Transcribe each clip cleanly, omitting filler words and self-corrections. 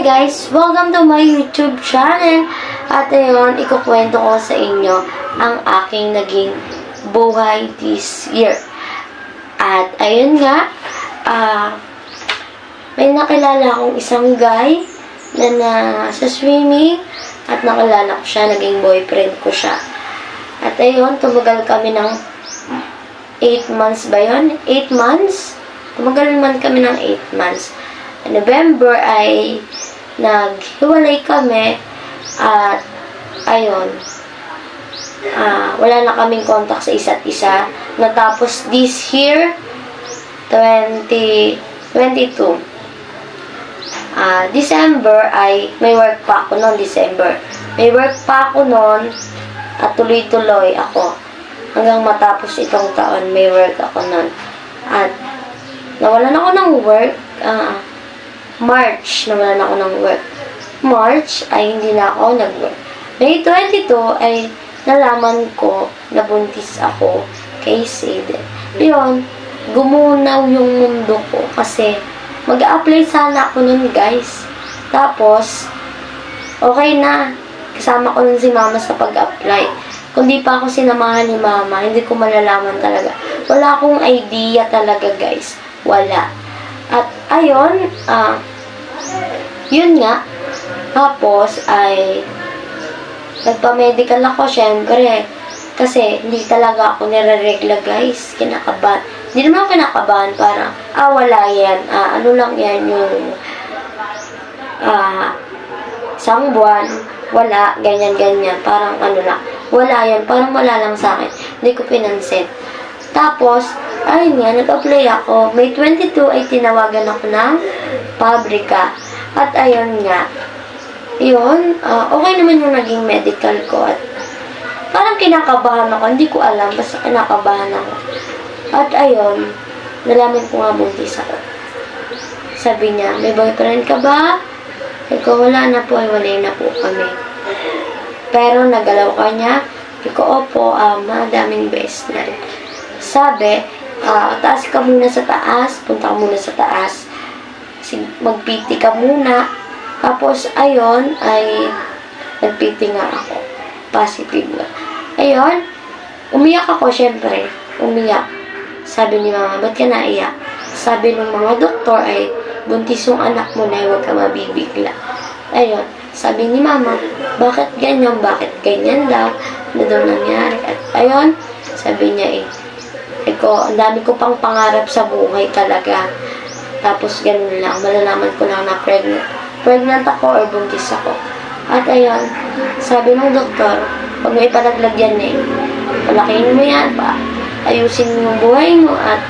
guys! Welcome to my YouTube channel. At ngayon, ikukwento ko sa inyo ang aking naging buhay this year. At ayun nga, may nakilala akong isang guy na sa swimming at nakilala ko siya, naging boyfriend ko siya. At ayun, tumagal kami ng 8 months ba yun? 8 months? Tumagal naman kami ng 8 months. November ay naghiwalay kami at ayun, wala na kaming contact sa isa't isa. Natapos this year, 2022. December ay may work pa ako noon, December. May work pa ako noon at tuloy-tuloy ako. Hanggang matapos itong taon, may work ako noon. At nawalan ako ng work, March, nawalan ako ng work. March ay hindi na ako nag-work. May 22 ay nalaman ko na buntis ako kay Sid. Yun, gumunaw yung mundo ko kasi mag-a-apply sana ako nun, guys. Tapos, okay na. Kasama ko nun si mama sa pag-apply. Kung di pa ako sinamahan ni mama, hindi ko malalaman talaga. Wala akong idea talaga, guys. Wala. At ayun, yun nga. Tapos ay nagpa-medical ako, syempre. Kasi hindi talaga ako nire-regla, guys. Kinakabahan. Hindi naman ako kinakabahan, parang, wala yan. Ano lang yan, yung isang buwan, wala, ganyan-ganyan. Parang ano lang. Wala yan, parang wala lang sa akin. Hindi ko pinansin. Tapos, ayun nga, nag-apply ako. May 22 ay tinawagan ako ng pabrika. At ayun nga, yun, okay naman yung naging medical ko. At parang kinakabahan ako, hindi ko alam, basta kinakabahan ako. At ayun, nalaman ko nga buntis ako. Sabi niya, may boyfriend ka ba? Sabi ko, wala na po, walay na po kami. Pero nagalaw ka niya. Sabi ko, opo, madaming beses na rin. Sabi, taas ka muna sa taas, punta ka muna sa taas. Mag-PT ka muna. Tapos, ayun, ay nag-PT nga ako. Positive nga. Ayun, umiyak ako, syempre. Umiyak. Sabi ni mama, ba't ka naiyak? Sabi ng mga doktor ay, buntis yung anak mo na, huwag ka mabibigla. Ayun, sabi ni mama, bakit ganyan? Bakit ganyan daw? Ano daw nangyari? At ayun, sabi niya ang dami ko pang pangarap sa buhay talaga. Tapos ganun lang, malalaman ko lang na pregnant ako or buntis ako. At ayun, sabi ng doktor, pag may palaglag yan palakihin mo yan pa. Ayusin mo yung buhay mo at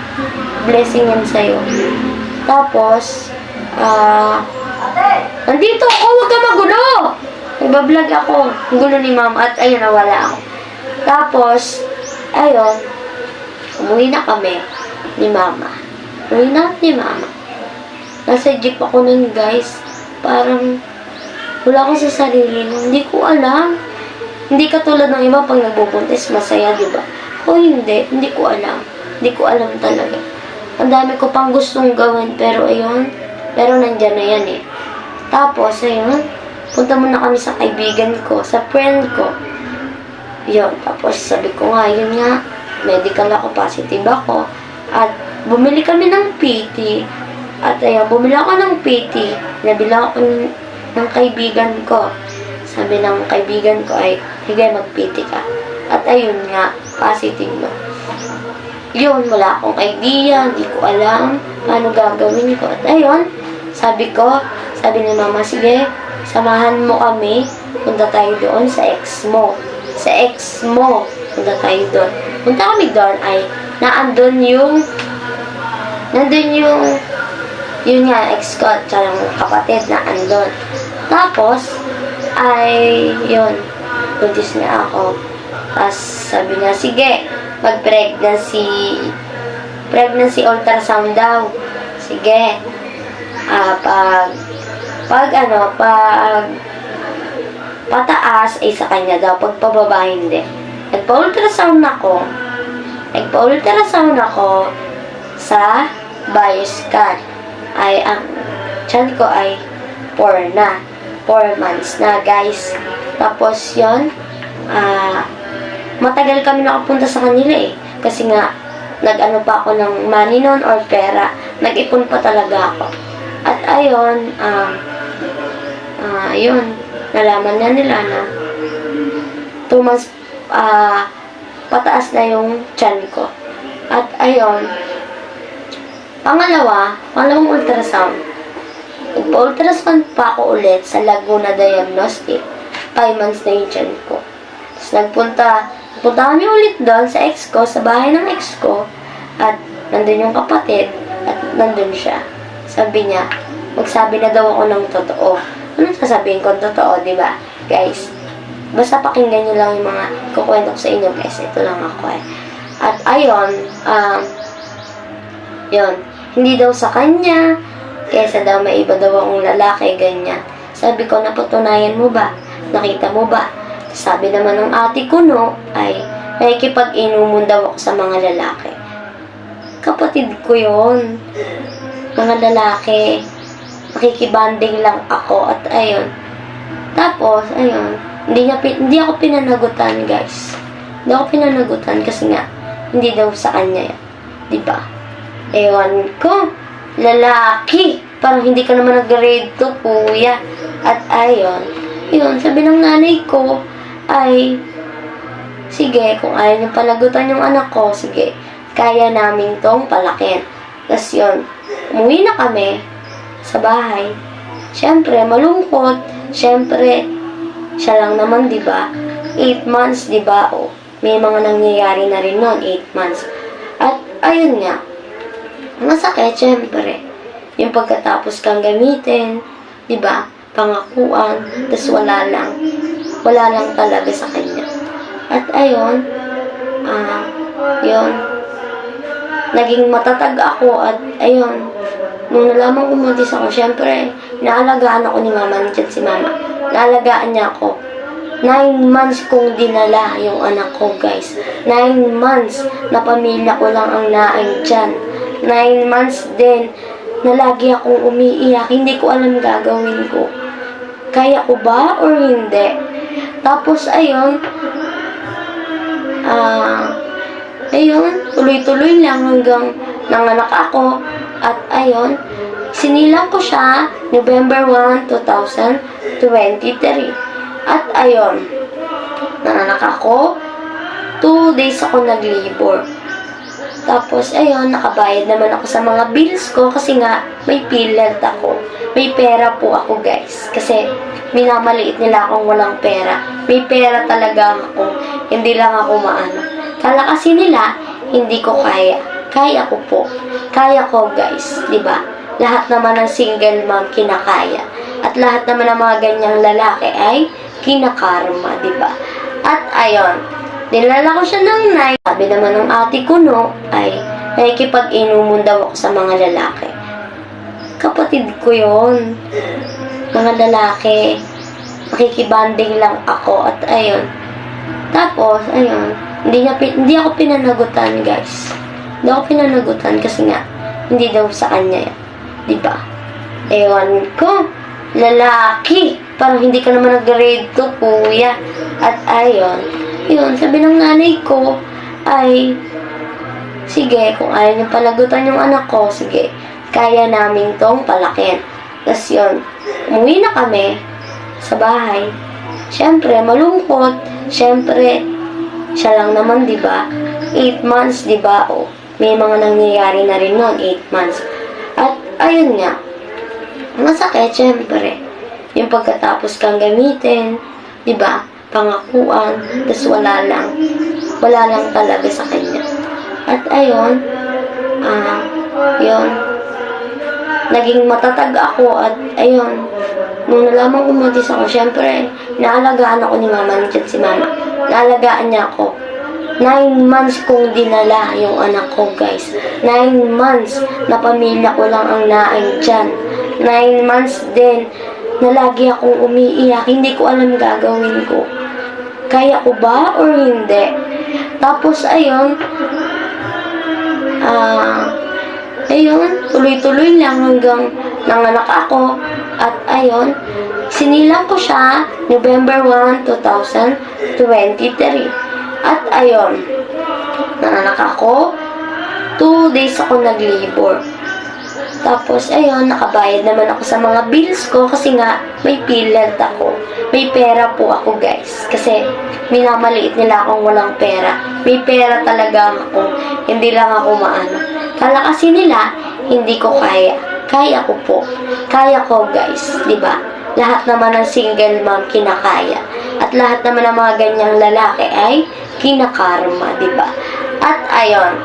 blessing yan sa'yo. Tapos, nandito ako, huwag ka magulo! Nagbablog ako, ang gulo ni mama at ayun, nawala ako. Tapos, ayun, umuwi na kami ni mama. Umuwi na ni mama. Nasa jeep ako nun, guys. Parang, wala ako sa sarili. Hindi ko alam. Hindi katulad ng iba pag nagbubuntis, masaya, diba? O hindi, hindi ko alam. Hindi ko alam talaga. Ang dami ko pang gustong gawin, pero ayun, pero nandyan na yan Tapos, ayun, punta muna kami sa kaibigan ko, sa friend ko. Yun, tapos sabi ko nga, yun nga, medical ako, positive ako. At bumili kami ng PT. At ayun, bumili ako ng PT. Nabila ako ng kaibigan ko. Sabi ng kaibigan ko ay, higay mag-PT ka. At ayun nga, positive mo. Yun, wala akong idea, hindi ko alam paano gagawin ko. At ayun, sabi ni mama, sige, samahan mo kami, punta tayo doon sa ex mo. Sa ex mo, punta tayo doon. Punta kami doon ay, yun nga, ex ko at yung kapatid na andun. Tapos, ay, yun, buntis niya ako. Tapos, sabi niya, sige, mag-pregnancy ultrasound daw. Sige. Pag pataas ay sa kanya daw, pag pababa hindi. Nagpa-ultrasound ako sa bioscan. Ay, ang tiyan ko ay 4 na. 4 months na, guys. Tapos, yon matagal kami nakapunta sa kanila eh. Kasi nga, nag-ano pa ako ng money noon or pera. Nag-ipon pa talaga ako. At ayun, yun, nalaman na nila na 2 months, pataas na yung tiyan ko. At ayun, pangalawang ultrasound. Nagpa-ultrasound pa ako ulit sa Laguna Diagnostic. 5 months na yung tiyan ko. Tapos nagpunta kami ulit doon sa ex ko, sa bahay ng ex ko. At nandun yung kapatid. At nandun siya. Sabi niya, magsabi na daw ako ng totoo. Anong sasabihin ko ng totoo, di ba? Guys, basta pakinggan nyo lang yung mga kukwento ko sa inyo, guys. Ito lang ako eh. At ayun, yun, hindi daw sa kanya, kesa daw may iba daw akong lalaki, ganyan. Sabi ko, napatunayan mo ba? Nakita mo ba? Sabi naman ng ate ko, no, ay nakikipag-inuman daw ako sa mga lalaki. Kapatid ko yun. Mga lalaki. Makikibanding lang ako at ayun. Tapos, ayun, hindi ako pinanagutan, guys. Hindi ako pinanagutan kasi nga, hindi daw sa kanya yan. Diba? Ewan ko. Lalaki. Parang hindi ka naman nag-grade 2, kuya. At ayun. Yun, sabi ng nanay ko, ay, sige, kung ayaw niyo palagutan yung anak ko, sige, kaya namin tong palakin. Tapos yun, umuwi na kami sa bahay. Siyempre, malungkot. Siyempre, siya lang naman, diba? 8 months, diba? O, may mga nangyayari na rin noon, 8 months. At, ayun nga, masakit, siyempre. Yung pagkatapos kang gamitin, diba? Pangakuan, tas wala lang talaga sa kanya. At ayun, yun, naging matatag ako at ayun, nung nalaman ko buntis ako, syempre, naalagaan ako ni mama, nandiyan si mama. Naalagaan niya ako. 9 months kong dinala yung anak ko, guys. 9 months na pamilya ko lang ang naing dyan. 9 months din na lagi akong umiiyak. Hindi ko alam gagawin ko. Kaya ko ba or hindi? Tapos, ayun, tuloy-tuloy lang hanggang nanganak ako. At ayun, sinilang ko siya November 1, 2023. At ayun, nanganak ako, 2 days ako nag-labor. Tapos, ayun, nakabayad naman ako sa mga bills ko kasi nga, may PhilHealth ako. May pera po ako, guys. Kasi, minamaliit nila akong walang pera. May pera talaga ako. Hindi lang ako maano. Kala kasi nila, hindi ko kaya. Kaya ko po. Kaya ko, guys. Diba? Lahat naman ng single mom kinakaya. At lahat naman ng mga ganyang lalaki ay kinakarma, diba? At ayun, dinala ko siya ng 9. Sabi naman ng ate ko, no, ay nakikipag-inuman daw ako sa mga lalaki. Kapatid ko yun. Mga lalaki. Makikibanding lang ako. At ayun. Tapos, ayun, hindi ako pinanagutan, guys. Hindi ako pinanagutan kasi nga, hindi daw sa kanya yan. Diba? Ewan ko. Lalaki. Parang hindi ka naman nag-grade 2, kuya. At ayun, yun, sabi ng nanay ko, ay, sige, kung ayaw niyo palagutan yung anak ko, sige, kaya namin tong palakin. Tapos yun, umuwi na kami sa bahay. Siyempre, malungkot. Siyempre, siya lang naman, diba? 8 months, diba? O, may mga nangyayari na rin noon, 8 months. At, ayun nga, masakit, siyempre. Yung pagkatapos kang gamitin, diba? Pangakuan, tas wala lang talaga sa kanya. At ayun, yun, naging matatag ako at ayun, nung nalaman ko buntis ako, syempre, naalagaan ako ni mama, nandiyan si mama. Naalagaan niya ako. 9 months kong dinala yung anak ko, guys. 9 months na pamilya ko lang ang naing dyan. 9 months din na lagi akong umiiyak. Hindi ko alam gagawin ko. Kaya ko ba or hindi? Tapos, ayun, tuloy-tuloy lang hanggang nanganak ako. At ayun, sinilang ko siya November 1, 2023. At ayun, nananak ako. 2 days ako nag-labor. Tapos, ayun, nakabayad naman ako sa mga bills ko kasi nga, may PhilHealth ako. May pera po ako, guys. Kasi, minamaliit nila akong walang pera. May pera talaga ako. Hindi lang ako maano. Kala kasi nila, hindi ko kaya. Kaya ko po. Kaya ko, guys. Diba? Lahat naman ng single mom kinakaya. At lahat naman ng mga ganyang lalaki ay kinakarma, diba? At ayun,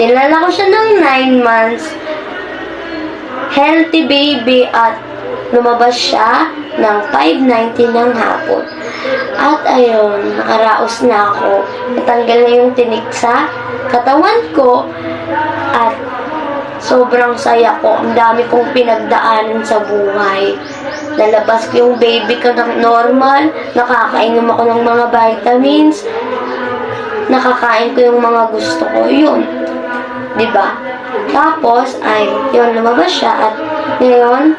nilala ko siya ng 9 months. Healthy baby at lumabas siya ng 5:90 ng hapon. At ayun, nakaraos na ako. Natanggal na yung tinik sa katawan ko. At sobrang saya ko. Ang dami kong pinagdaanan sa buhay. Lalabas ko yung baby ko ng normal. Nakakainom ako ng mga vitamins. Nakakain ko yung mga gusto ko. Yun. Diba? Tapos, ay, yun, lumabas siya. At ngayon,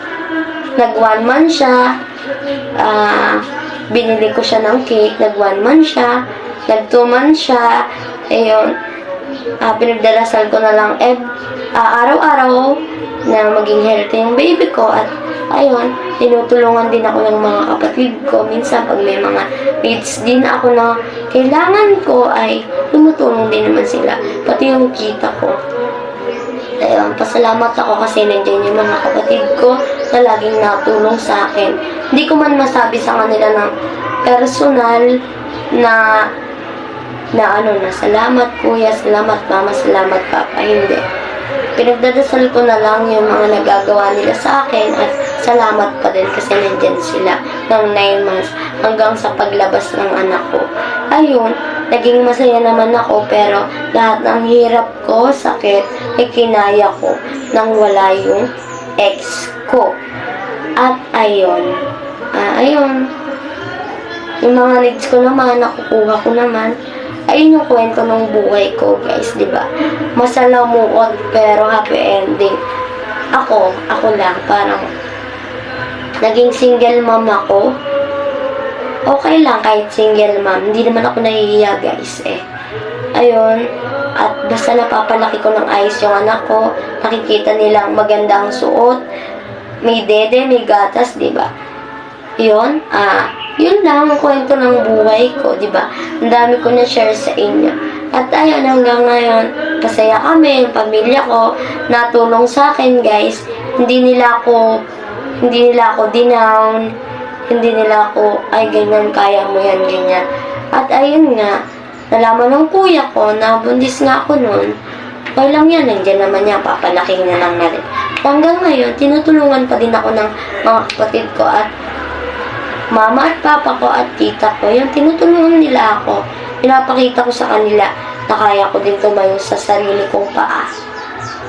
nag 1 month siya. Binili ko siya ng cake. Nag 1 month siya. Nag 2 months siya. Ayun. Pinagdarasal ko na lang araw-araw na maging healthy yung baby ko. At ayun, tinutulungan din ako ng mga kapatid ko. Minsan, pag may mga needs din ako na kailangan ko, ay tumutulong din naman sila. Pati yung kita ko. Ayun, pasalamat ako kasi nandiyan yung mga kapatid ko na laging natulong sa akin. Hindi ko man masabi sa kanila ng personal na salamat kuya, salamat mama, salamat papa. Hindi. Pinagdadasal ko na lang yung mga nagagawa nila sa akin at salamat pa din kasi nandyan sila ng 9 months hanggang sa paglabas ng anak ko. Ayun, naging masaya naman ako pero lahat ng hirap ko, sakit, ay kinaya ko nang wala yung ex ko. At ayun, yung mga needs ko naman, nakukuha ko naman. Ayun yung kwento ng buhay ko, guys, di ba? Masalamuot pero happy ending. Ako lang, parang naging single mom ako. Okay lang kahit single mom. Hindi naman ako nahihiya, guys, Ayun, at basta napapalaki ko ng ayos yung anak ko, nakikita nilang magandang suot, may dede, may gatas, di ba? Yun, yun lang ang kwento ng buhay ko, di ba? Ang dami ko na share sa inyo. At ayun, hanggang ngayon, masaya kami, yung pamilya ko, natulong sa akin, guys. Hindi nila ako dinown, hindi nila ako, ay ganyan, kaya mo yan, ganyan. At ayun nga, nalaman ng kuya ko na buntis nga ako noon. Okay lang yan, nandiyan naman yan, papalaking na lang na rin. Hanggang ngayon, tinutulungan pa din ako ng mga kapatid ko at mama at papa ko at tita ko, yung tinutulungan nila ako. Pinapakita ko sa kanila na kaya ko din tumayo sa sarili kong paa.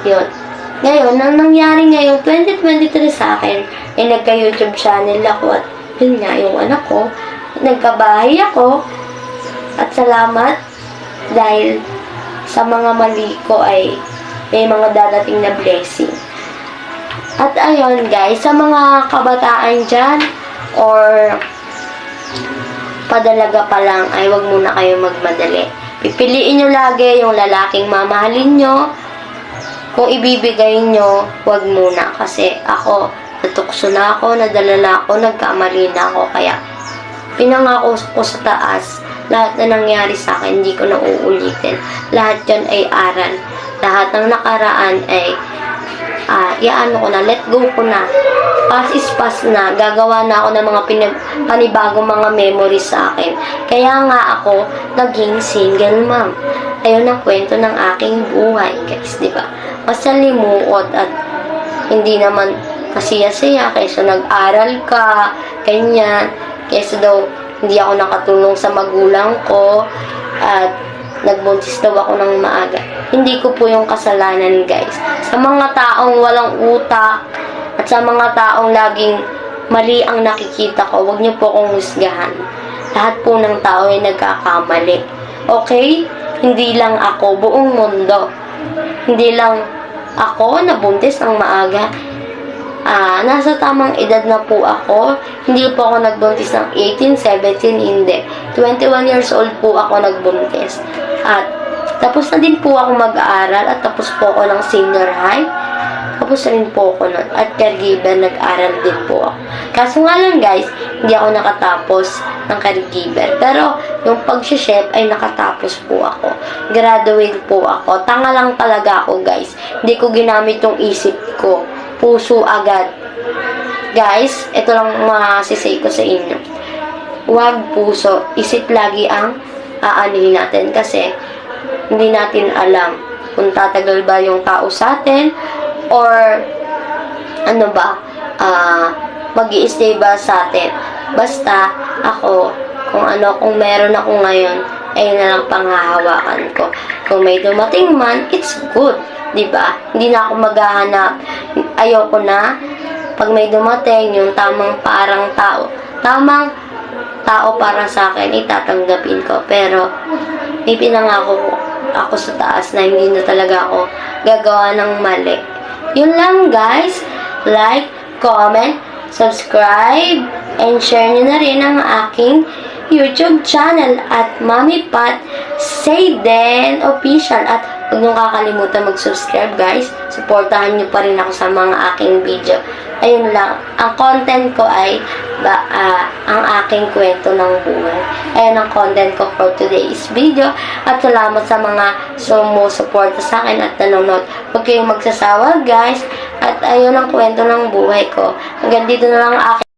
Yun. Ngayon, nang nangyari ngayong 2023 sa akin, ay nagka-YouTube channel ako at yun nga, yung anak ko, nagkabahay ako at salamat dahil sa mga mali ko ay may mga dadating na blessing. At ayun guys, sa mga kabataan dyan, or padalaga pa lang ay wag muna kayo magmadali. Pipiliin nyo lagi yung lalaking mamahalin nyo. Kung ibibigay nyo, wag muna. Kasi ako, natukso na ako, nadala na ako, nagkamali na ako. Kaya, pinangako ko sa taas, lahat na nangyari sa akin, hindi ko na uulitin. Lahat yan ay aral. Lahat ng nakaraan ay iaano ko na, let go ko na. Past is past na. Gagawa na ako ng mga panibagong mga memories sa akin. Kaya nga ako naging single mom. Ayun ang kwento ng aking buhay, guys, di ba? Masalimuot at hindi naman kasiya-siya kaysa nag-aral ka, ganyan. Kaysa daw hindi ako nakatulong sa magulang ko at nagbuntis daw ako ng maaga. Hindi ko po yung kasalanan, guys. Sa mga taong walang utak at sa mga taong laging mali ang nakikita ko, huwag niyo po akong husgahan. Lahat po ng tao ay nagkakamali. Okay? Hindi lang ako, buong mundo. Hindi lang ako nabuntis ng maaga. nasa tamang edad na po ako. Hindi po ako nagbuntis ng 18, 17, hindi. 21 years old po ako nagbuntis. At tapos na din po ako mag-aaral at tapos po ako ng senior high. Tapos na rin po ako nun. At caregiver, nag-aral din po ako. Kaso nga lang guys, hindi ako nakatapos ng caregiver. Pero yung pag-chef ay nakatapos po ako. Graduate po ako. Tanga lang talaga ako guys. Hindi ko ginamit yung isip ko. Puso agad. Guys, ito lang masisay ko sa inyo. Huwag puso. Isip lagi ang aanin natin. Kasi hindi natin alam kung tatagal ba yung tao sa atin or ano ba, mag-i-stay ba sa atin. Basta ako, kung meron ako ngayon, ay na lang panghahawakan ko. Kung may dumating man, it's good. Diba? Hindi na ako maghahanap. Ayoko na. Pag may dumating, yung tamang tao para sa akin, itatanggapin ko. Pero, may pinangako ako sa taas na hindi na talaga ako gagawa ng mali. Yun lang guys. Like, comment, subscribe, and share nyo na rin ang aking YouTube channel at Mami Pat Sayden Official. At huwag nyo kakalimutan mag-subscribe guys. Supportahan nyo pa rin ako sa mga aking video. Ayun lang. Ang content ko ay ang aking kwento ng buhay. Ayun ang content ko for today's video. At salamat sa mga sumusuporta sa akin at nanonood. Huwag kayong magsasawa guys. At ayun ang kwento ng buhay ko. Hanggang dito na lang aking